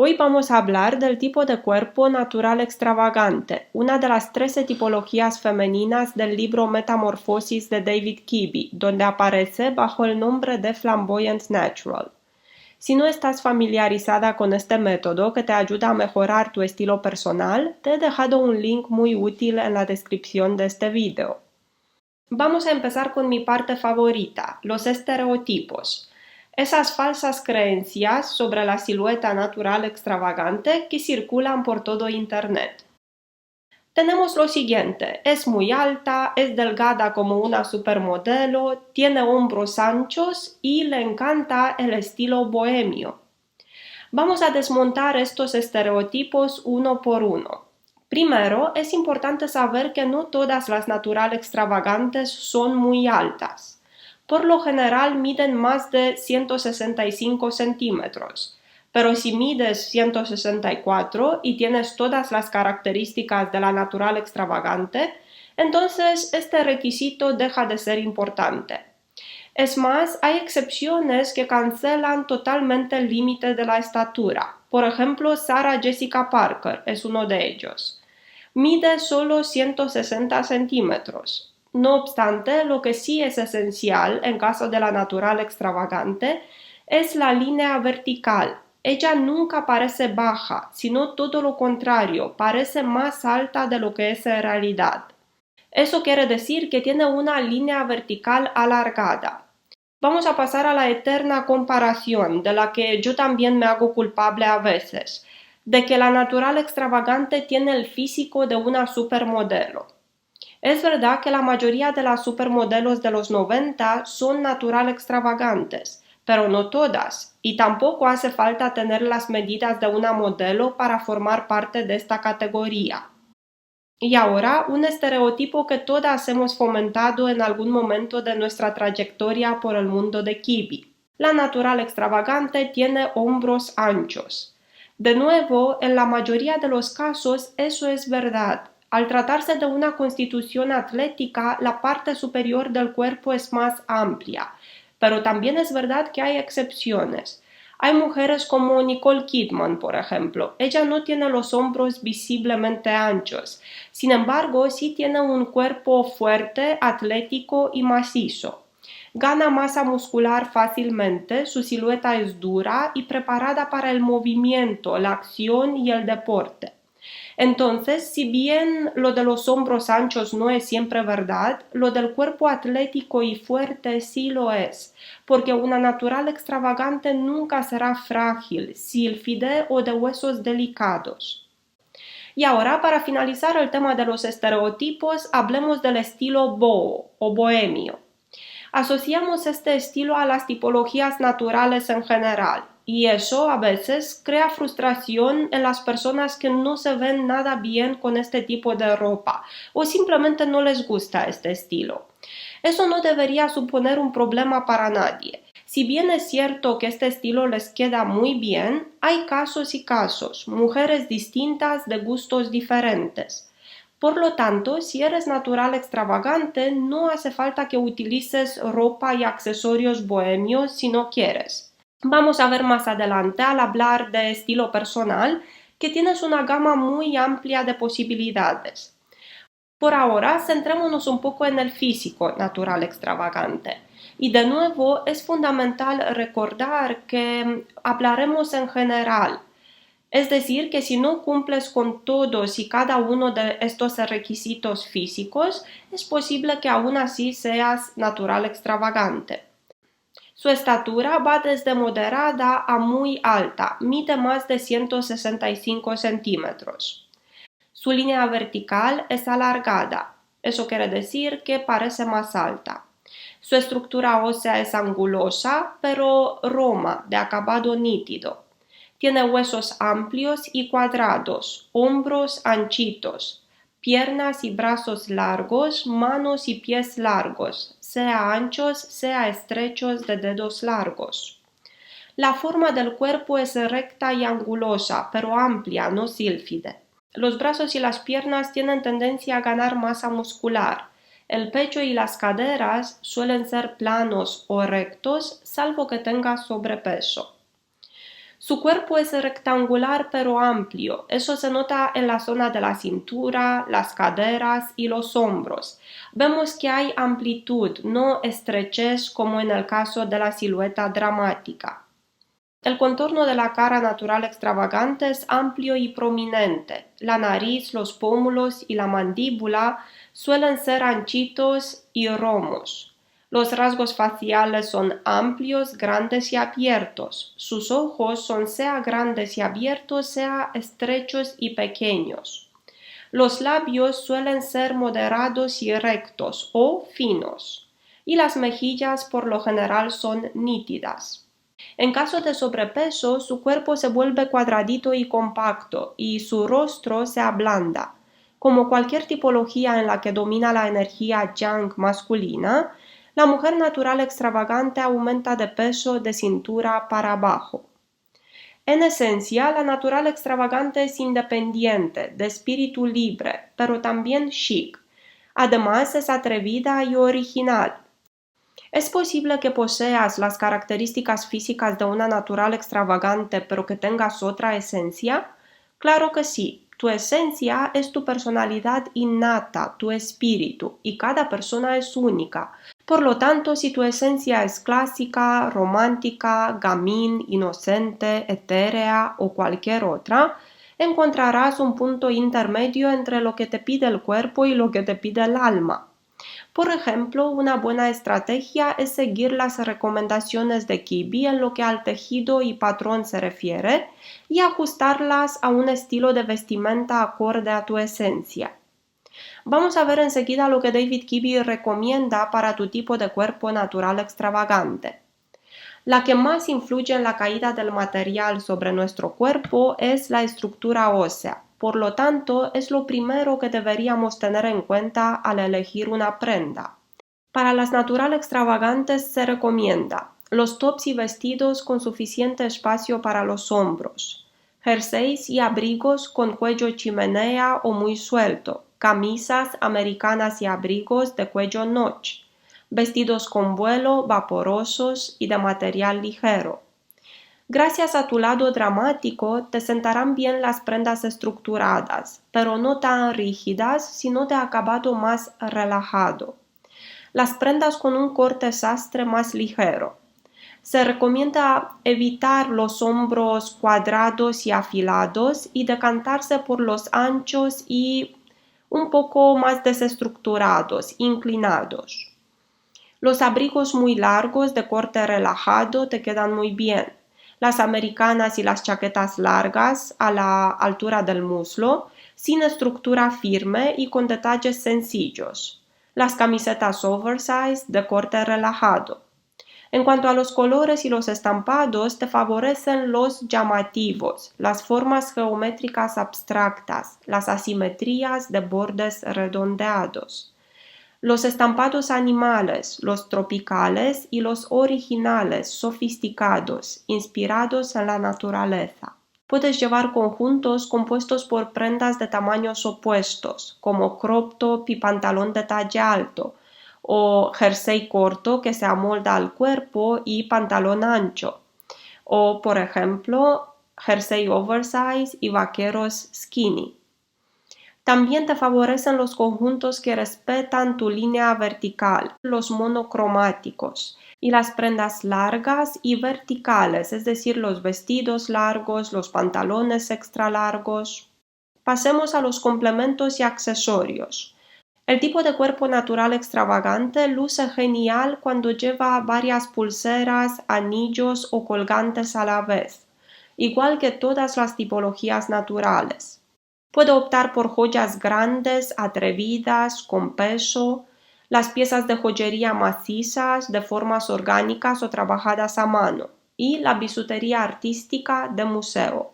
Hoy vamos a hablar del tipo de cuerpo natural extravagante, una de las 13 tipologías femeninas del libro Metamorfosis de David Kibbe, donde aparece bajo el nombre de Flamboyant Natural. Si no estás familiarizada con este método que te ayuda a mejorar tu estilo personal, te he dejado un link muy útil en la descripción de este video. Vamos a empezar con mi parte favorita, los estereotipos. Esas falsas creencias sobre la silueta natural extravagante que circulan por todo Internet. Tenemos lo siguiente: es muy alta, es delgada como una supermodelo, tiene hombros anchos y le encanta el estilo bohemio. Vamos a desmontar estos estereotipos uno por uno. Primero, es importante saber que no todas las natural extravagantes son muy altas. Por lo general miden más de 165 centímetros, pero si mides 164 y tienes todas las características de la natural extravagante, entonces este requisito deja de ser importante. Es más, hay excepciones que cancelan totalmente el límite de la estatura. Por ejemplo, Sarah Jessica Parker es uno de ellos. Mide solo 160 centímetros. No obstante, lo que sí es esencial en caso de la natural extravagante es la línea vertical. Ella nunca parece baja, sino todo lo contrario, parece más alta de lo que es en realidad. Eso quiere decir que tiene una línea vertical alargada. Vamos a pasar a la eterna comparación, de la que yo también me hago culpable a veces, de que la natural extravagante tiene el físico de una supermodelo. Es verdad que la mayoría de las supermodelos de los 90 son natural extravagantes, pero no todas, y tampoco hace falta tener las medidas de una modelo para formar parte de esta categoría. Y ahora, un estereotipo que todas hemos fomentado en algún momento de nuestra trayectoria por el mundo de Kibbe. La natural extravagante tiene hombros anchos. De nuevo, en la mayoría de los casos eso es verdad. Al tratarse de una constitución atlética, la parte superior del cuerpo es más amplia, pero también es verdad que hay excepciones. Hay mujeres como Nicole Kidman, por ejemplo. Ella no tiene los hombros visiblemente anchos. Sin embargo, sí tiene un cuerpo fuerte, atlético y macizo. Gana masa muscular fácilmente, su silueta es dura y preparada para el movimiento, la acción y el deporte. Entonces, si bien lo de los hombros anchos no es siempre verdad, lo del cuerpo atlético y fuerte sí lo es, porque una natural extravagante nunca será frágil, sílfide o de huesos delicados. Y ahora, para finalizar el tema de los estereotipos, hablemos del estilo boho o bohemio. Asociamos este estilo a las tipologías naturales en general, y eso a veces crea frustración en las personas que no se ven nada bien con este tipo de ropa o simplemente no les gusta este estilo. Eso no debería suponer un problema para nadie. Si bien es cierto que este estilo les queda muy bien, hay casos y casos, mujeres distintas de gustos diferentes. Por lo tanto, si eres natural extravagante, no hace falta que utilices ropa y accesorios bohemios si no quieres. Vamos a ver más adelante, al hablar de estilo personal, que tienes una gama muy amplia de posibilidades. Por ahora, centrémonos un poco en el físico natural extravagante. Y de nuevo, es fundamental recordar que hablaremos en general. Es decir, que si no cumples con todos y cada uno de estos requisitos físicos, es posible que aún así seas natural extravagante. Su estatura va desde moderada a muy alta, mide más de 165 centímetros. Su línea vertical es alargada, eso quiere decir que parece más alta. Su estructura ósea es angulosa, pero roma, de acabado nítido. Tiene huesos amplios y cuadrados, hombros anchitos, piernas y brazos largos, manos y pies largos, sea anchos, sea estrechos de dedos largos. La forma del cuerpo es recta y angulosa, pero amplia, no sílfide. Los brazos y las piernas tienen tendencia a ganar masa muscular. El pecho y las caderas suelen ser planos o rectos, salvo que tenga sobrepeso. Su cuerpo es rectangular pero amplio. Eso se nota en la zona de la cintura, las caderas y los hombros. Vemos que hay amplitud, no estrechez como en el caso de la silueta dramática. El contorno de la cara natural extravagante es amplio y prominente. La nariz, los pómulos y la mandíbula suelen ser anchitos y romos. Los rasgos faciales son amplios, grandes y abiertos. Sus ojos son sea grandes y abiertos, sea estrechos y pequeños. Los labios suelen ser moderados y rectos o finos, y las mejillas por lo general son nítidas. En caso de sobrepeso, su cuerpo se vuelve cuadradito y compacto, y su rostro se ablanda. Como cualquier tipología en la que domina la energía yang masculina, la mujer natural extravagante aumenta de peso de cintura para abajo. En esencia, la natural extravagante es independiente, de espíritu libre, pero también chic. Además, es atrevida y original. ¿Es posible que poseas las características físicas de una natural extravagante, pero que tengas otra esencia? Claro que sí. Tu esencia es tu personalidad innata, tu espíritu, y cada persona es única. Por lo tanto, si tu esencia es clásica, romántica, gamín, inocente, etérea o cualquier otra, encontrarás un punto intermedio entre lo que te pide el cuerpo y lo que te pide el alma. Por ejemplo, una buena estrategia es seguir las recomendaciones de Kibi en lo que al tejido y patrón se refiere y ajustarlas a un estilo de vestimenta acorde a tu esencia. Vamos a ver enseguida lo que David Kibi recomienda para tu tipo de cuerpo natural extravagante. La que más influye en la caída del material sobre nuestro cuerpo es la estructura ósea. Por lo tanto, es lo primero que deberíamos tener en cuenta al elegir una prenda. Para las natural extravagantes se recomienda los tops y vestidos con suficiente espacio para los hombros, jerseys y abrigos con cuello chimenea o muy suelto, camisas americanas y abrigos de cuello notch, vestidos con vuelo, vaporosos y de material ligero. Gracias a tu lado dramático te sentarán bien las prendas estructuradas, pero no tan rígidas, sino de acabado más relajado. Las prendas con un corte sastre más ligero. Se recomienda evitar los hombros cuadrados y afilados y decantarse por los anchos y un poco más desestructurados, inclinados. Los abrigos muy largos de corte relajado te quedan muy bien. Las americanas y las chaquetas largas a la altura del muslo, sin estructura firme y con detalles sencillos. Las camisetas oversize de corte relajado. En cuanto a los colores y los estampados, te favorecen los llamativos, las formas geométricas abstractas, las asimetrías de bordes redondeados. Los estampados animales, los tropicales y los originales, sofisticados, inspirados en la naturaleza. Puedes llevar conjuntos compuestos por prendas de tamaños opuestos, como crop top y pantalón de talla alto, o jersey corto que se amolda al cuerpo y pantalón ancho, o por ejemplo, jersey oversize y vaqueros skinny. También te favorecen los conjuntos que respetan tu línea vertical, los monocromáticos, y las prendas largas y verticales, es decir, los vestidos largos, los pantalones extra largos. Pasemos a los complementos y accesorios. El tipo de cuerpo natural extravagante luce genial cuando lleva varias pulseras, anillos o colgantes a la vez, igual que todas las tipologías naturales. Puede optar por joyas grandes, atrevidas, con peso, las piezas de joyería macizas, de formas orgánicas o trabajadas a mano, y la bisutería artística de museo.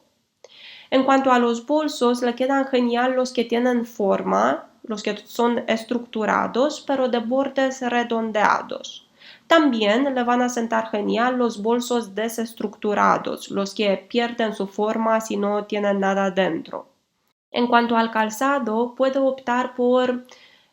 En cuanto a los bolsos, le quedan genial los que tienen forma, los que son estructurados, pero de bordes redondeados. También le van a sentar genial los bolsos desestructurados, los que pierden su forma si no tienen nada dentro. En cuanto al calzado, puede optar por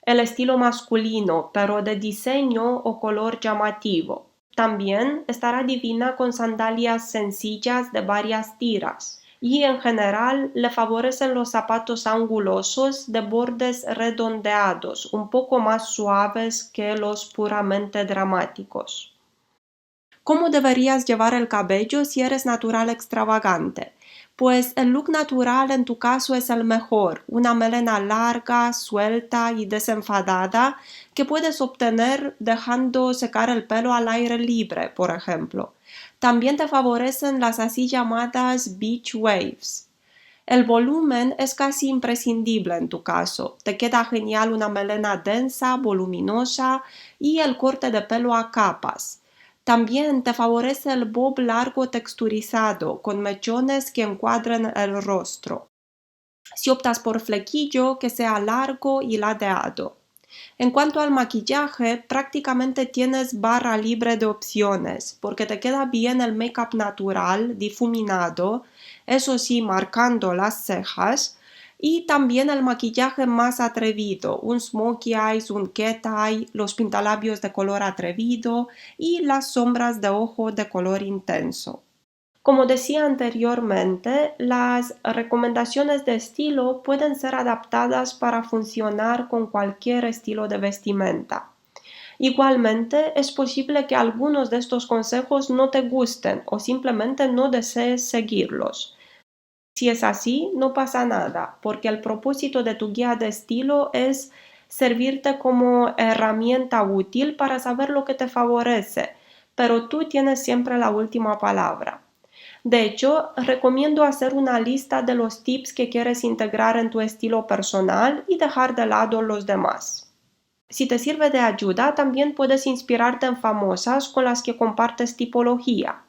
el estilo masculino, pero de diseño o color llamativo. También estará divina con sandalias sencillas de varias tiras y en general le favorecen los zapatos angulosos de bordes redondeados, un poco más suaves que los puramente dramáticos. ¿Cómo deberías llevar el cabello si eres natural extravagante? Pues el look natural en tu caso es el mejor, una melena larga, suelta y desenfadada que puedes obtener dejando secar el pelo al aire libre, por ejemplo. También te favorecen las así llamadas beach waves. El volumen es casi imprescindible en tu caso. Te queda genial una melena densa, voluminosa y el corte de pelo a capas. También te favorece el bob largo texturizado, con mechones que encuadren el rostro. Si optas por flequillo, que sea largo y ladeado. En cuanto al maquillaje, prácticamente tienes barra libre de opciones, porque te queda bien el make-up natural, difuminado, eso sí, marcando las cejas, y también el maquillaje más atrevido, un smokey eyes, un cat eye, los pintalabios de color atrevido y las sombras de ojo de color intenso. Como decía anteriormente, las recomendaciones de estilo pueden ser adaptadas para funcionar con cualquier estilo de vestimenta. Igualmente, es posible que algunos de estos consejos no te gusten o simplemente no desees seguirlos. Si es así, no pasa nada, porque el propósito de tu guía de estilo es servirte como herramienta útil para saber lo que te favorece, pero tú tienes siempre la última palabra. De hecho, recomiendo hacer una lista de los tips que quieres integrar en tu estilo personal y dejar de lado los demás. Si te sirve de ayuda, también puedes inspirarte en famosas con las que compartes tipología.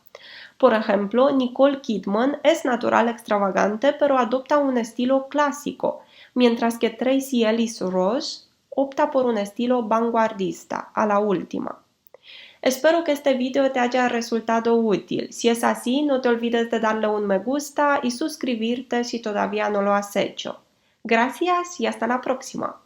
Por ejemplo, Nicole Kidman es natural extravagante pero adopta un estilo clásico, mientras que Tracee Ellis Ross opta por un estilo vanguardista, a la última. Espero que este video te haya resultado útil. Si es así, no te olvides de darle un me gusta y suscribirte si todavía no lo has hecho. Gracias y hasta la próxima.